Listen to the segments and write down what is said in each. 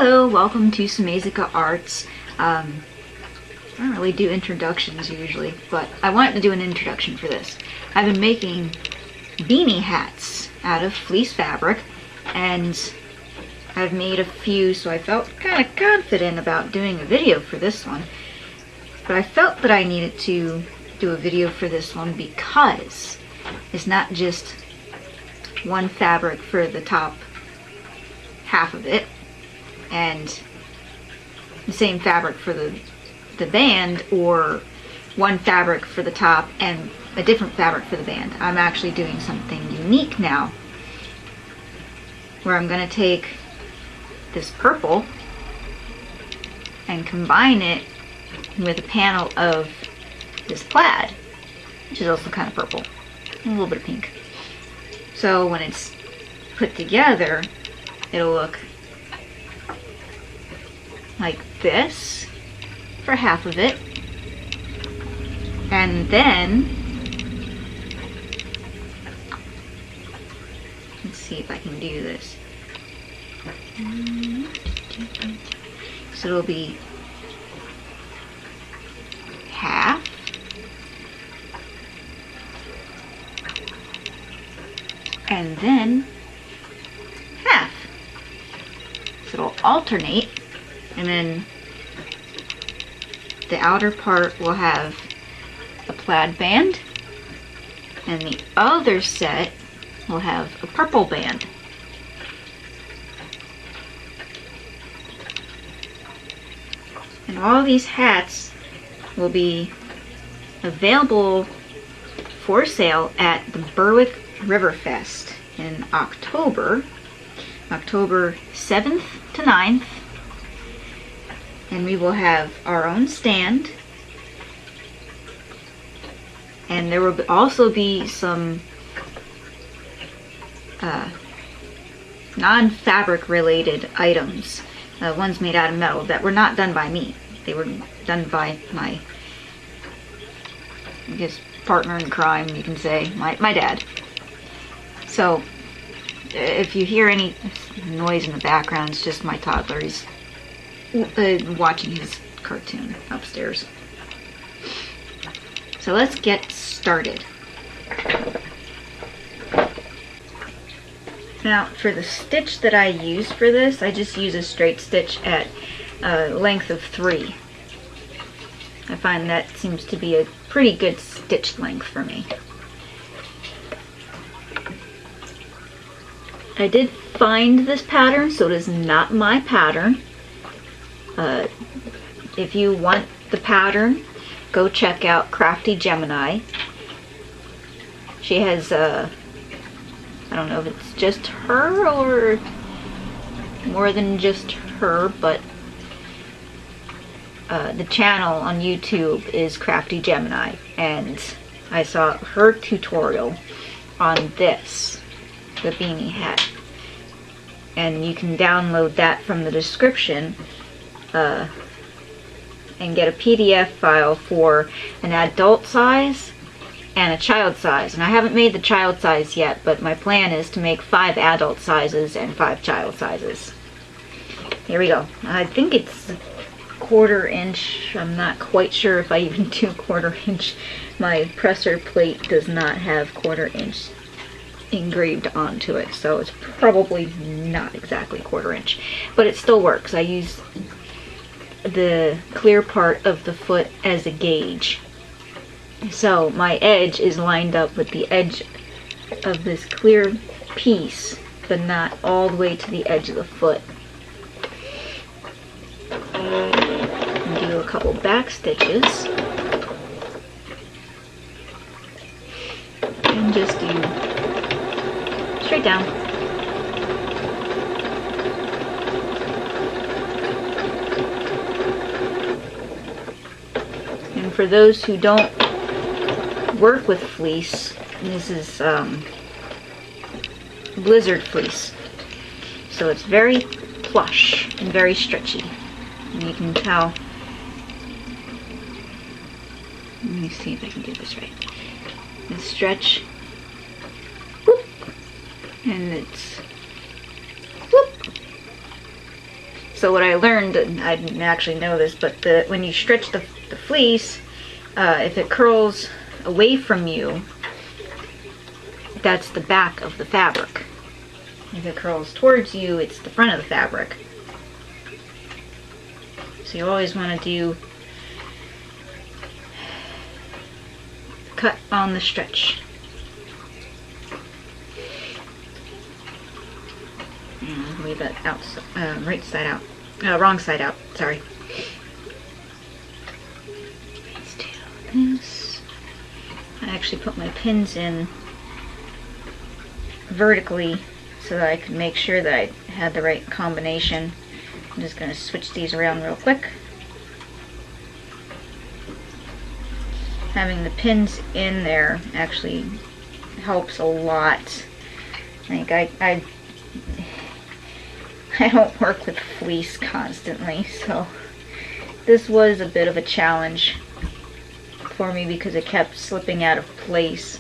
Hello, welcome to Samazica Arts. I don't really do introductions usually, but I wanted to do an introduction for this. I've been making beanie hats out of fleece fabric, and I've made a few, so I felt kind of confident about doing a video for this one. But I felt that I needed to do a video for this one because it's not just one fabric for the top half of it and the same fabric for the band, or one fabric for the top and a different fabric for the band. I'm actually doing something unique now, where I'm going to take this purple and combine it with a panel of this plaid, which is also kind of purple, and a little bit of pink. So when it's put together, it'll look like this for half of it, and then let's see if I can do this. So it'll be half and then half. So it'll alternate, and then the outer part will have a plaid band, and the other set will have a purple band. And all these hats will be available for sale at the Berwick Riverfest in October 7th to 9th. And we will have our own stand, and there will also be some non-fabric related items, ones made out of metal that were not done by me. They were done by my, I guess, partner in crime, you can say, my dad. So if you hear any noise in the background, it's just my toddler. He's watching his cartoon upstairs. So let's get started. Now for the stitch that I use for this, I just use a straight stitch at a length of 3. I find that seems to be a pretty good stitch length for me. I did find this pattern, so it is not my pattern. If you want the pattern, go check out Crafty Gemini. She has, I don't know if it's just her or more than just her, but the channel on YouTube is Crafty Gemini, and I saw her tutorial on this, the beanie hat, and you can download that from the description and get a PDF file for an adult size and a child size. And I haven't made the child size yet, but my plan is to make 5 adult sizes and 5 child sizes. Here we go. I think it's a 1/4 inch. I'm not quite sure if I even do 1/4 inch. My presser plate does not have 1/4 inch engraved onto it, so it's probably not exactly 1/4 inch, but it still works. I use the clear part of the foot as a gauge, so my edge is lined up with the edge of this clear piece, but not all the way to the edge of the foot. And do a couple back stitches and just do straight down. And for those who don't work with fleece, this is blizzard fleece. So it's very plush and very stretchy. And you can tell. Let me see if I can do this right. The stretch, whoop, and it's whoop. So what I learned, and I didn't actually know this, but when you stretch the fleece, if it curls away from you, that's the back of the fabric. If it curls towards you, it's the front of the fabric. So you always want to do cut on the stretch. And leave that out, right side out. Wrong side out, sorry. Let's do this. I actually put my pins in vertically so that I could make sure that I had the right combination. I'm just going to switch these around real quick. Having the pins in there actually helps a lot. Like I don't work with fleece constantly, so this was a bit of a challenge for me because it kept slipping out of place.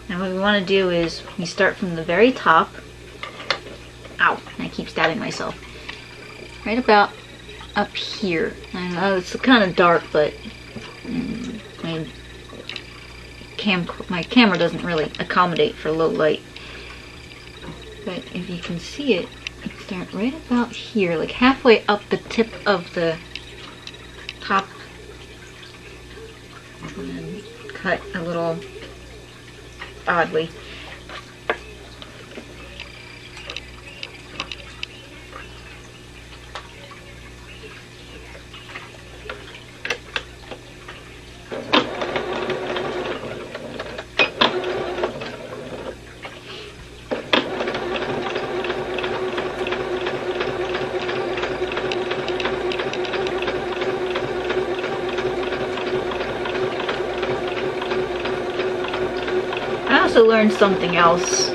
Now what we want to do is we start from the very top. Ow, I keep stabbing myself. Right about up here. I know it's kind of dark, but my camera doesn't really accommodate for low light. But if you can see it, start right about here, like halfway up the tip of the top, and cut a little oddly. I also learned something else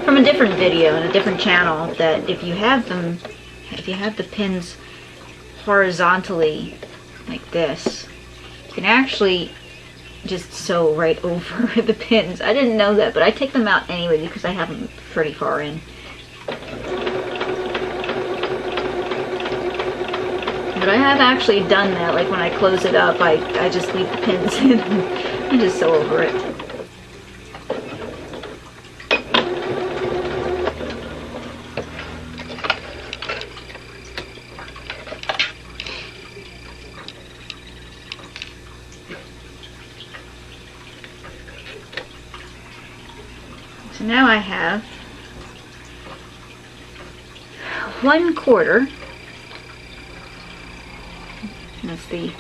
from a different video in a different channel, that if you have the pins horizontally like this, you can actually just sew right over the pins. I didn't know that, but I take them out anyway because I have them pretty far in. But I have actually done that, like when I close it up, I just leave the pins in and just sew over it. So now I have 1/4. That's the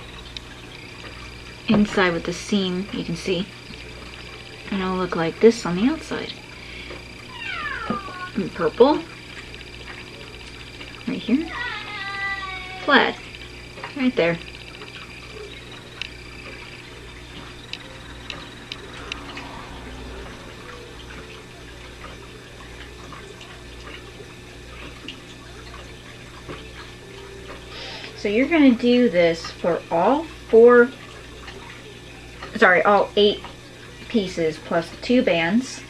inside with the seam, you can see. And it'll look like this on the outside. And purple. Right here. Plaid. Right there. So you're going to do this for all 8 pieces plus 2 bands.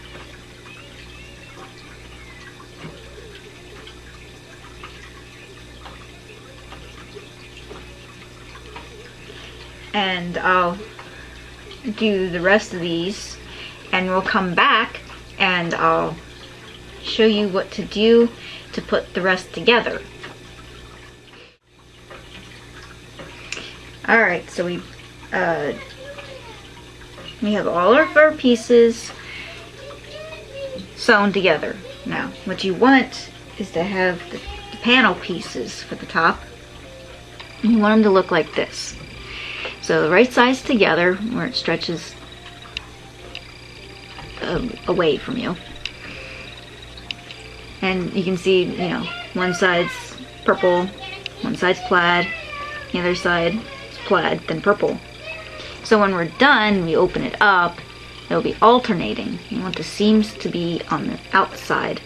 And I'll do the rest of these, and we'll come back and I'll show you what to do to put the rest together. Alright, so we have all of our pieces sewn together. Now, what you want is to have the panel pieces for the top. You want them to look like this. So the right sides together, where it stretches away from you. And you can see, you know, one side's purple, one side's plaid, the other side plaid, then purple. So when we're done, we open it up, it'll be alternating. You want the seams to be on the outside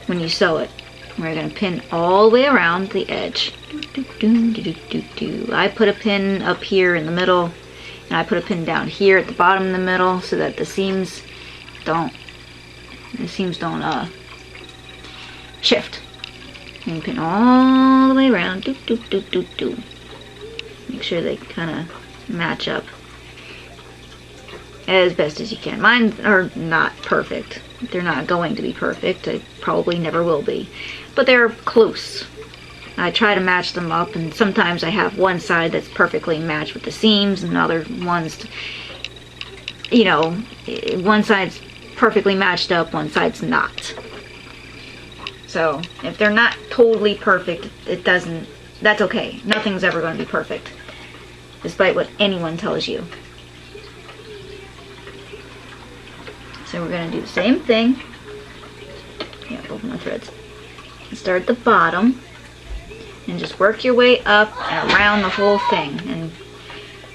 when you sew it. We're going to pin all the way around the edge. I put a pin up here in the middle, and I put a pin down here at the bottom in the middle so that the seams don't shift. And pin all the way around. Doop, doop, doop, doop, doop. Make sure they kind of match up as best as you can. Mine are not perfect. They're not going to be perfect. They probably never will be. But they're close. I try to match them up, and sometimes I have one side that's perfectly matched with the seams, and other ones, you know, one side's perfectly matched up, one side's not. So if they're not totally perfect, that's okay. Nothing's ever going to be perfect, despite what anyone tells you. So we're going to do the same thing. Yeah, both my threads. Start at the bottom and just work your way up and around the whole thing. And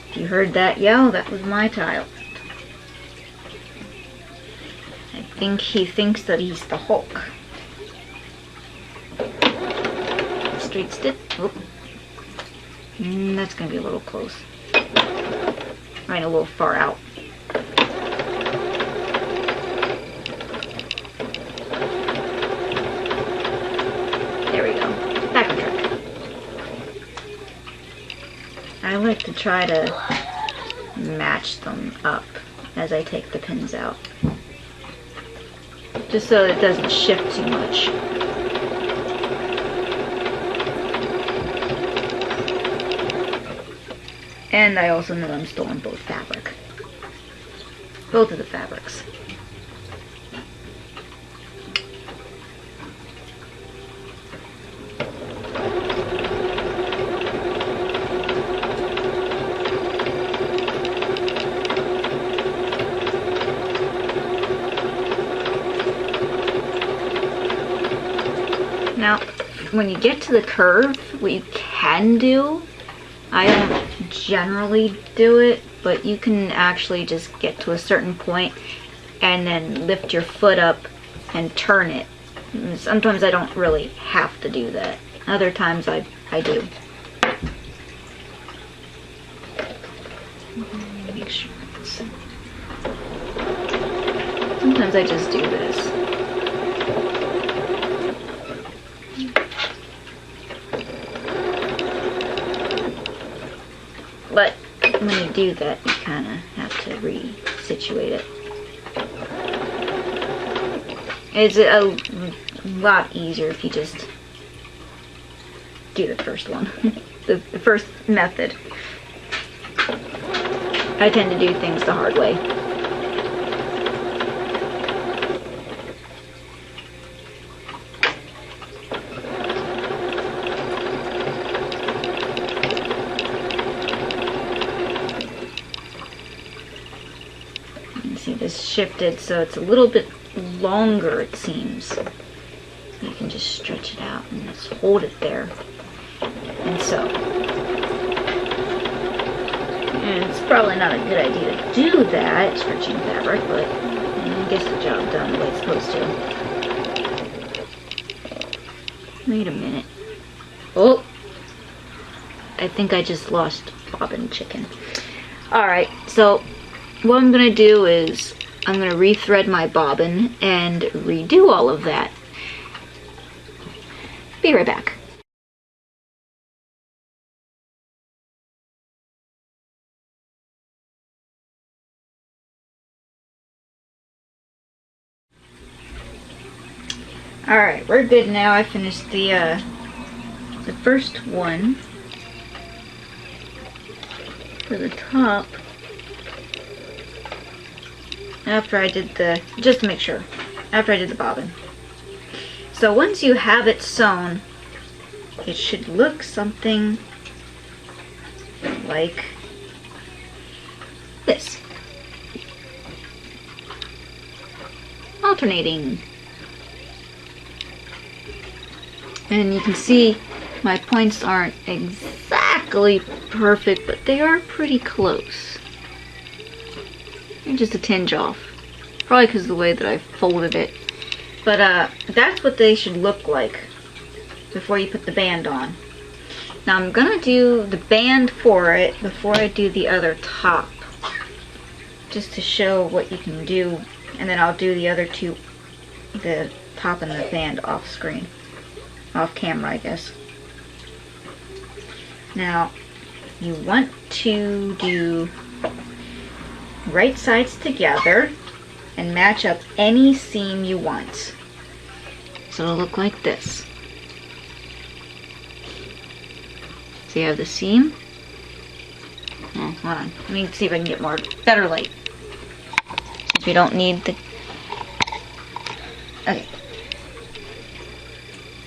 if you heard that yell, that was my child. I think he thinks that he's the Hulk. Straight stitch. Oop. That's going to be a little close. Right, a little far out. There we go. Back on track. I like to try to match them up as I take the pins out, just so it doesn't shift too much. And I also know I'm still on both fabric. Both of the fabrics. Now, when you get to the curve, what you can do, I don't generally do it, but you can actually just get to a certain point and then lift your foot up and turn it. And sometimes I don't really have to do that. Other times I do. Make sure it's... Sometimes I just do this. But when you do that, you kind of have to re-situate it. It's a lot easier if you just do the first one, the first method. I tend to do things the hard way. See, this shifted so it's a little bit longer, it seems. You can just stretch it out and just hold it there and sew. And it's probably not a good idea to do that, stretching fabric, but it gets the job done the way it's supposed to. Wait a minute. Oh! I think I just lost bobbin chicken. Alright, so what I'm going to do is I'm going to rethread my bobbin and redo all of that. Be right back. Alright, we're good now. I finished the first one for the top. After I did just to make sure, after I did the bobbin. So once you have it sewn, it should look something like this. Alternating. And you can see my points aren't exactly perfect, but they are pretty close. And just a tinge off. Probably because of the way that I folded it. But that's what they should look like before you put the band on. Now I'm gonna do the band for it before I do the other top, just to show what you can do, and then I'll do the other two, the top and the band, off screen. off camera, I guess. Now, you want to do right sides together and match up any seam you want. So it'll look like this. So you have the seam. Oh, hold on. Let me see if I can get better light. Since we don't need the... Okay.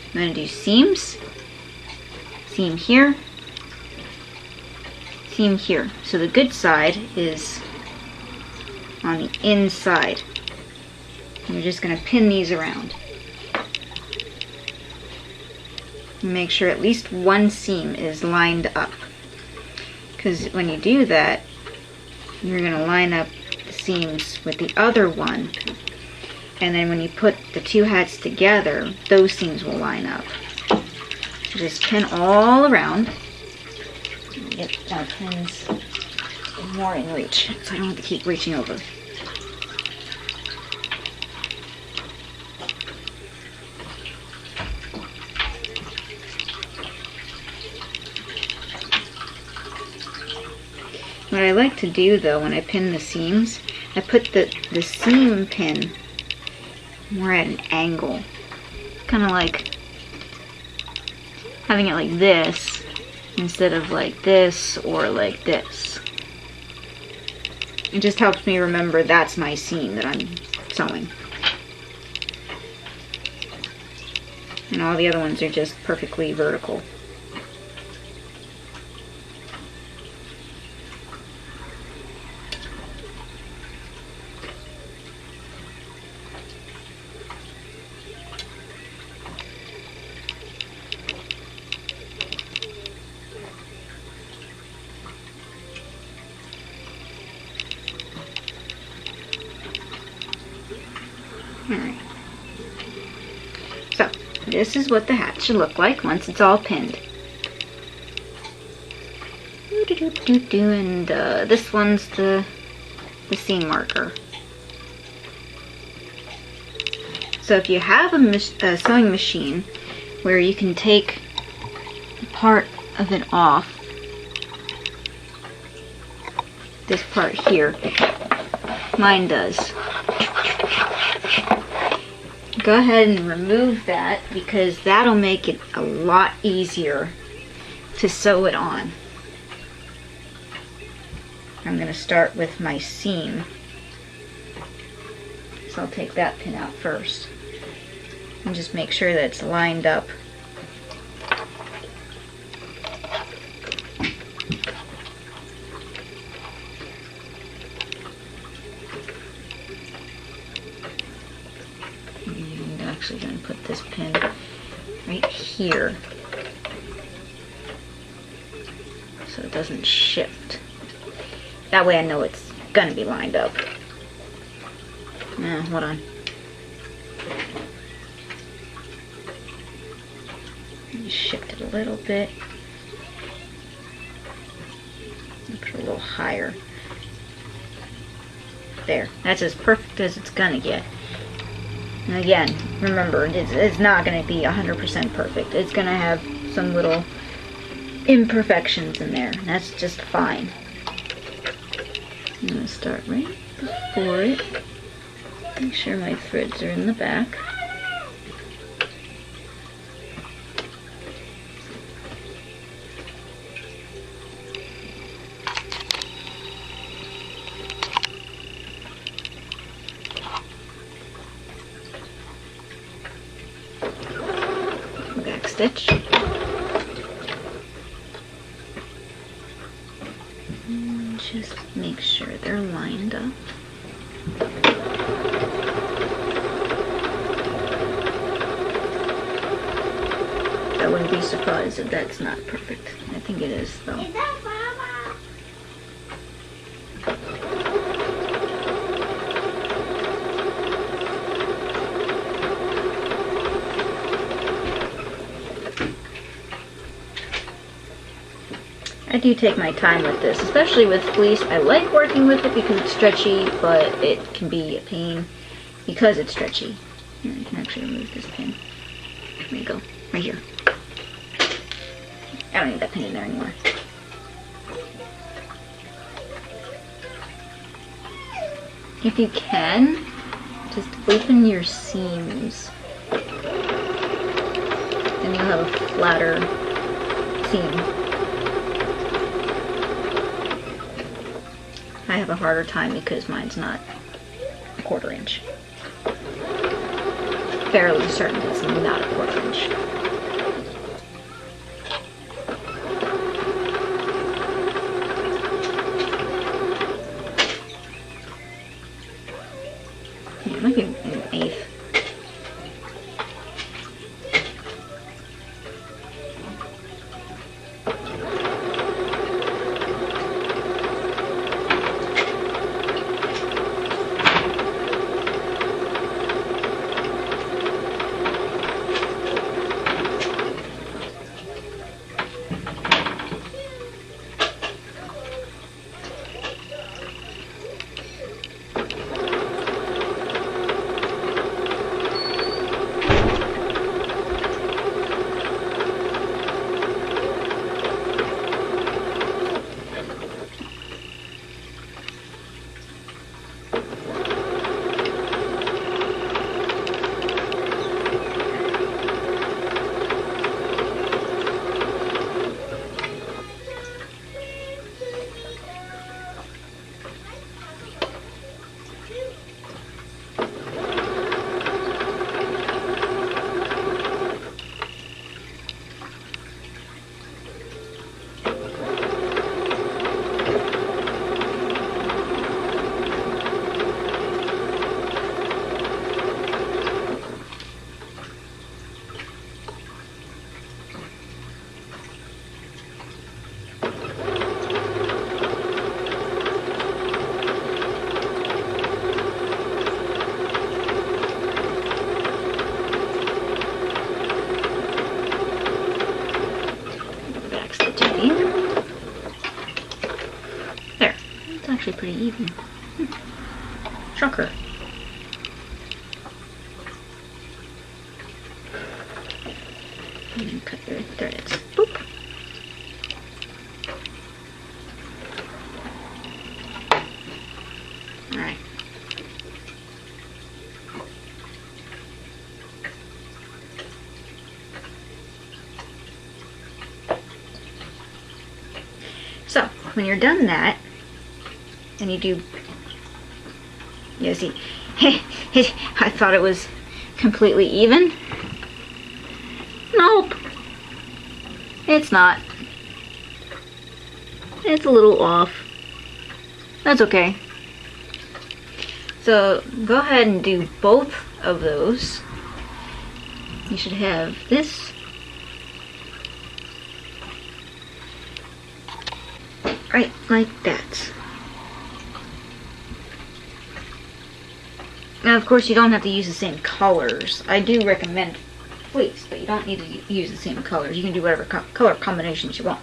I'm going to do seams. Seam here. Seam here. So the good side is on the inside. And you're just going to pin these around. Make sure at least one seam is lined up. Because when you do that, you're going to line up the seams with the other one. And then when you put the two hats together, those seams will line up. So just pin all around. Get my pins more in reach, so I don't have to keep reaching over. What I like to do though when I pin the seams, I put the seam pin more at an angle. Kind of like having it like this instead of like this or like this. It just helps me remember that's my seam that I'm sewing. And all the other ones are just perfectly vertical. Alright. So, this is what the hat should look like once it's all pinned. And this one's the seam marker. So if you have a sewing machine where you can take part of it off, this part here, mine does. Go ahead and remove that because that'll make it a lot easier to sew it on. I'm going to start with my seam. So I'll take that pin out first. And just make sure that it's lined up. Actually going to put this pin right here so it doesn't shift. That way I know it's going to be lined up. Hold on. Shift it a little bit. Put it a little higher. There. That's as perfect as it's going to get. And again, remember, it's not going to be 100% perfect. It's going to have some little imperfections in there. And that's just fine. I'm going to start right before it. Make sure my threads are in the back. Stitch. And just make sure they're lined up. I wouldn't be surprised if that's not perfect. I think it is though. Is that Mama? I do take my time with this, especially with fleece. I like working with it because it's stretchy, but it can be a pain because it's stretchy. Here, I can actually remove this pin. There you go. right here. I don't need that pin in there anymore. If you can, just open your seams. And you'll have a flatter seam. I have a harder time because mine's not a 1/4 inch. Fairly certain it's not a 1/4 inch. Yeah, it might be an 1/8. There, it's actually pretty even. Shrunk her. And then cut your threads. Boop. Alright. So, when you're done that, and you do, you see, I thought it was completely even. Nope, it's not. It's a little off. That's okay. So, go ahead and do both of those. You should have this right like that. Now, of course, you don't have to use the same colors. I do recommend fleece, but you don't need to use the same colors. You can do whatever color combinations you want.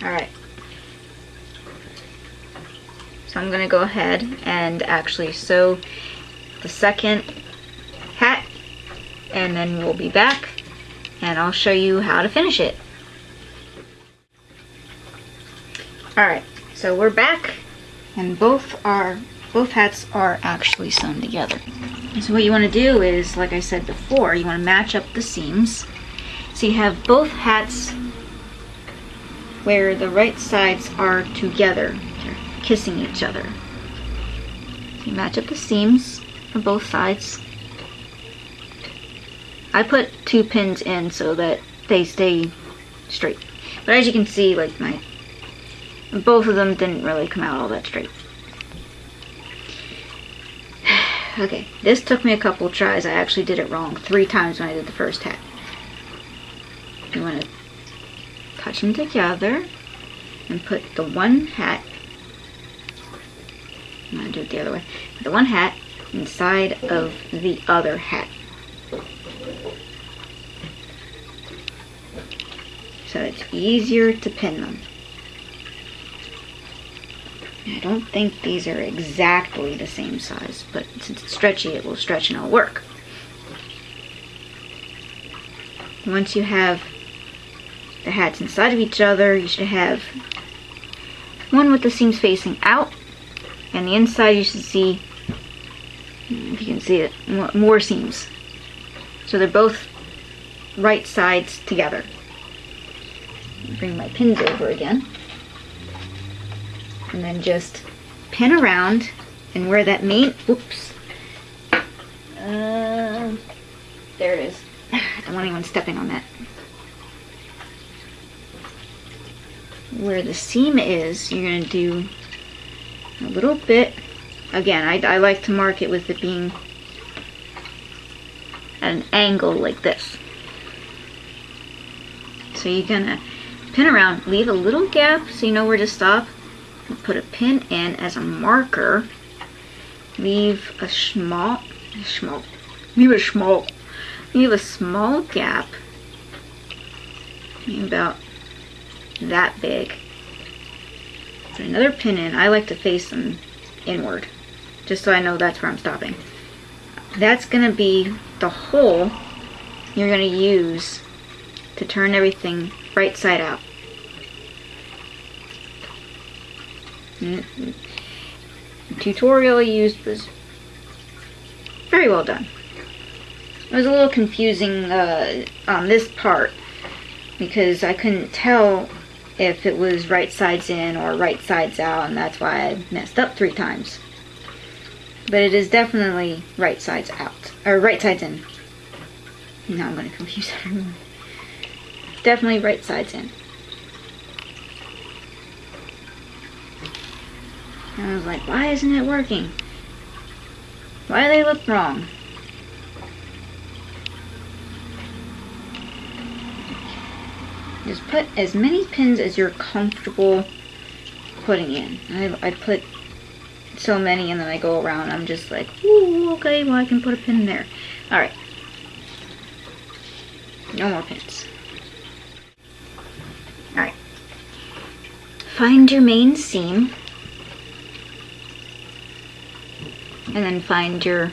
Alright. So I'm going to go ahead and actually sew the second hat, and then we'll be back and I'll show you how to finish it. Alright, so we're back, and both hats are actually sewn together. And so what you want to do is, like I said before, you want to match up the seams. So you have both hats where the right sides are together. They're kissing each other. So you match up the seams from both sides. I put 2 pins in so that they stay straight. But as you can see, like both of them didn't really come out all that straight. Okay, this took me a couple tries. I actually did it wrong 3 times when I did the first hat. You want to touch them together and put the one hat, I'm going to do it the other way, put the one hat inside of the other hat. So it's easier to pin them. I don't think these are exactly the same size, but since it's stretchy, it will stretch and it'll work. once you have the hats inside of each other, you should have one with the seams facing out, and the inside you should see, if you can see it, more seams. So they're both right sides together. Bring my pins over again. And then just pin around, and where that main, oops. There it is. I don't want anyone stepping on that. Where the seam is, you're going to do a little bit. Again, I like to mark it with it being at an angle like this. So you're going to pin around, leave a little gap so you know where to stop, and put a pin in as a marker. Leave a small gap, about that big. Put another pin in. I like to face them inward, just so I know that's where I'm stopping. That's gonna be the hole you're gonna use to turn everything right side out. The tutorial I used was very well done. It was a little confusing on this part because I couldn't tell if it was right sides in or right sides out, and that's why I messed up 3 times. But it is definitely right sides out, or right sides in. Now I'm going to confuse everyone. Definitely right sides in. And I was like, why isn't it working? Why do they look wrong? Just put as many pins as you're comfortable putting in. I put so many, and then I go around, I'm just like, ooh, okay, well I can put a pin there. Alright. No more pins. Alright. Find your main seam. And then find your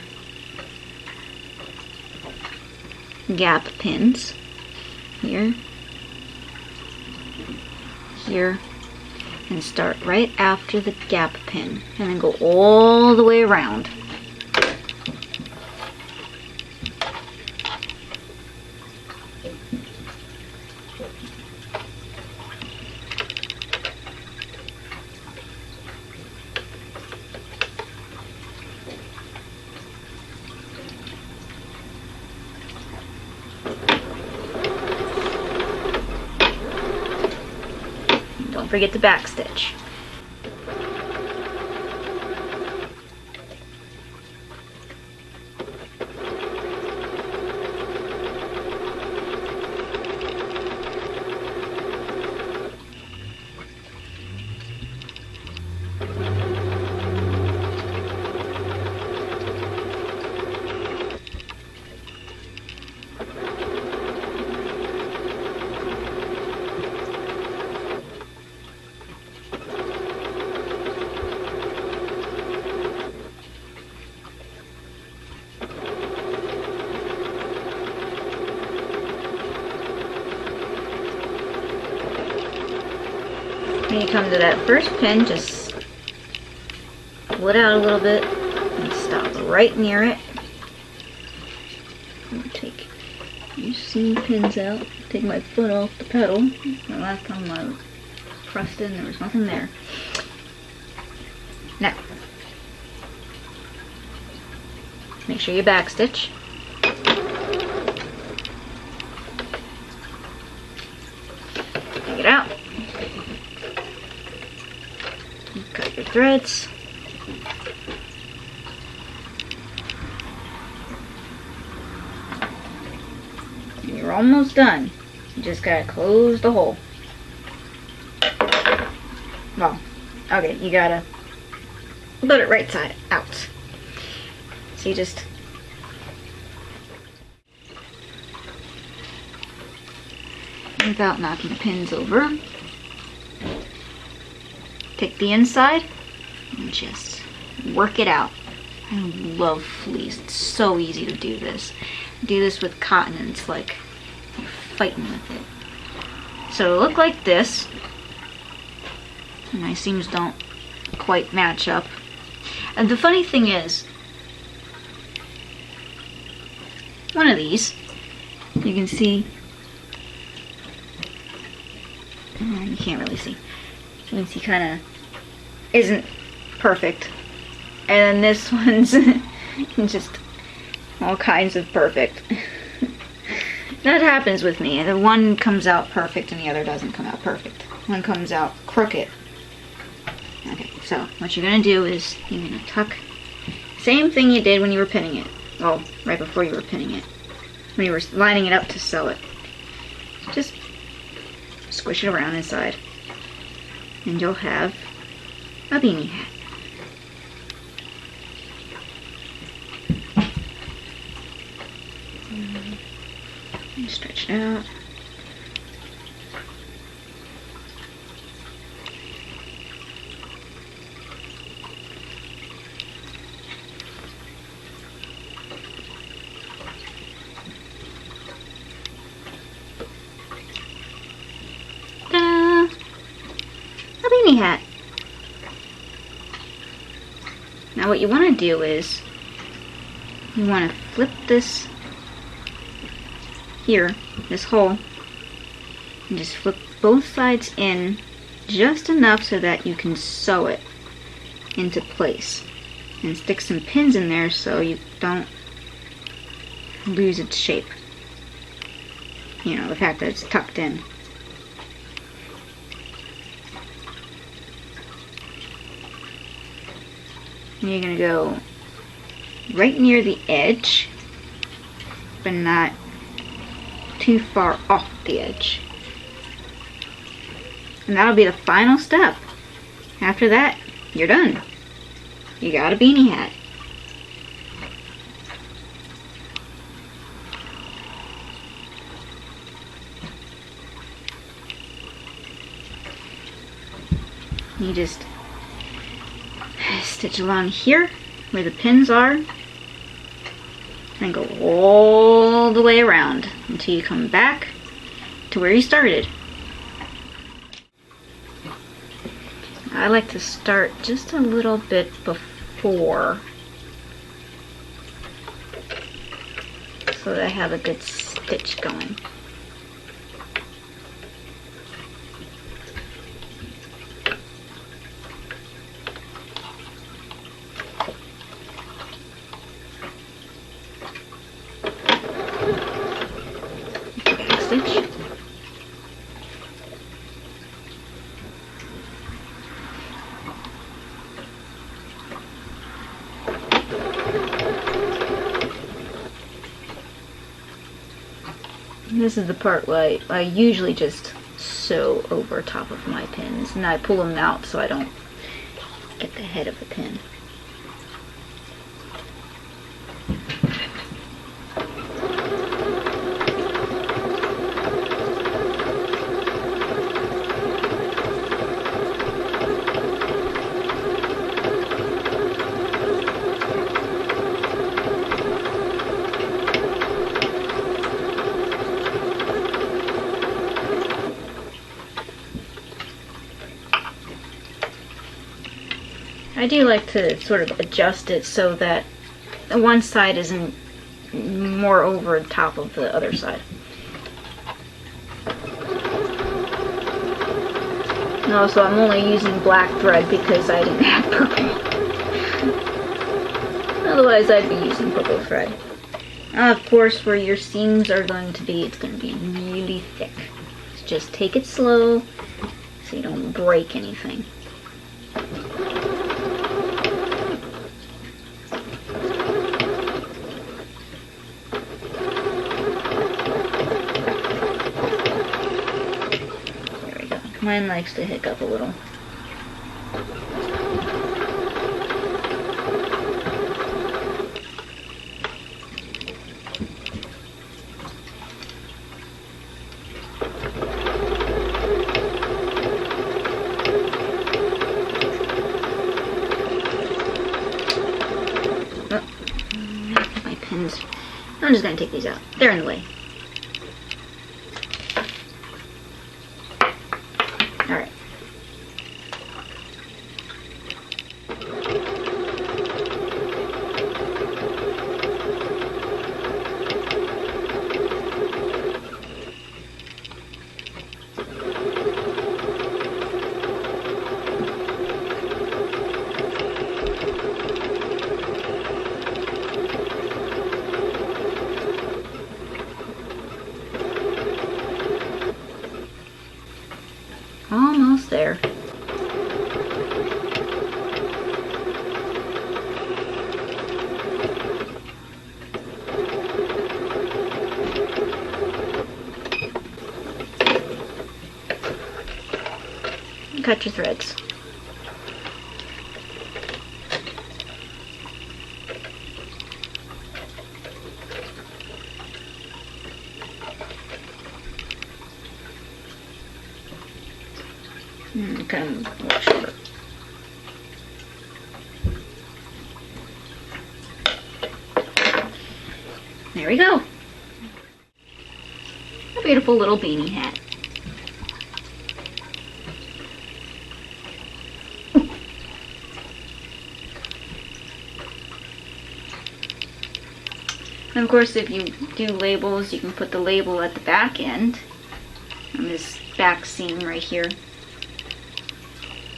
gap pins. Here. Here. And start right after the gap pin. And then go all the way around. Don't forget to backstitch. When you come to that first pin, just pull it out a little bit and stop right near it. Take your seam pins out. Take my foot off the pedal. The last time I pressed in, there was nothing there. Now, make sure you backstitch. Take it out. Cut your threads. You're almost done. You just gotta close the hole. Well, okay, you gotta put it right side out. So you just without knocking the pins over. Take the inside and just work it out. I love fleece. It's so easy to do this. Do this with cotton and it's like your fighting with it. So it'll look like this. And my seams don't quite match up. And the funny thing is, one of these, you can see, you can't really see. You can see kind of isn't perfect. And then this one's just all kinds of perfect. That happens with me. The one comes out perfect and the other doesn't come out perfect. One comes out crooked. Okay, so what you're going to do is you're going to tuck, same thing you did when you were pinning it. Well, right before you were pinning it. When you were lining it up to sew it. Just squish it around inside. And you'll have a beanie hat. And stretch it out. Ta-da! A beanie hat. Now what you want to do is you want to flip this here, this hole, and just flip both sides in just enough so that you can sew it into place, and stick some pins in there so you don't lose its shape. You know, the fact that it's tucked in. And you're going to go right near the edge, but not too far off the edge. And that'll be the final step. After that, you're done. You got a beanie hat. You just stitch along here where the pins are and go all the way around until you come back to where you started. I like to start just a little bit before so that I have a good stitch going. Stitch. This is the part where I usually just sew over top of my pins, and I pull them out so I don't get the head of the pin. I do like to sort of adjust it so that one side isn't more over top of the other side. And also, I'm only using black thread because I didn't have purple. Otherwise, I'd be using purple thread. Of course, where your seams are going to be, it's going to be really thick. So just take it slow so you don't break anything. Mine likes to hiccup a little. Oh, my pins. I'm just going to take these out. They're in the way. cut your threads. Kind of a little shorter. There we go. A beautiful little beanie hat. And of course, if you do labels, you can put the label at the back end on this back seam right here.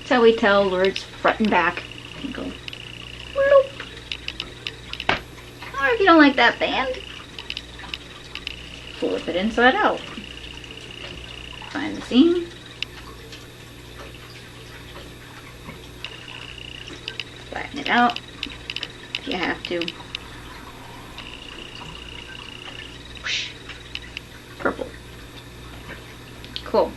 That's how we tell where it's front and back. You go, bloop. Or if you don't like that band, flip it inside out. Find the seam. Flatten it out if you have to. Whoosh. Purple. Cool.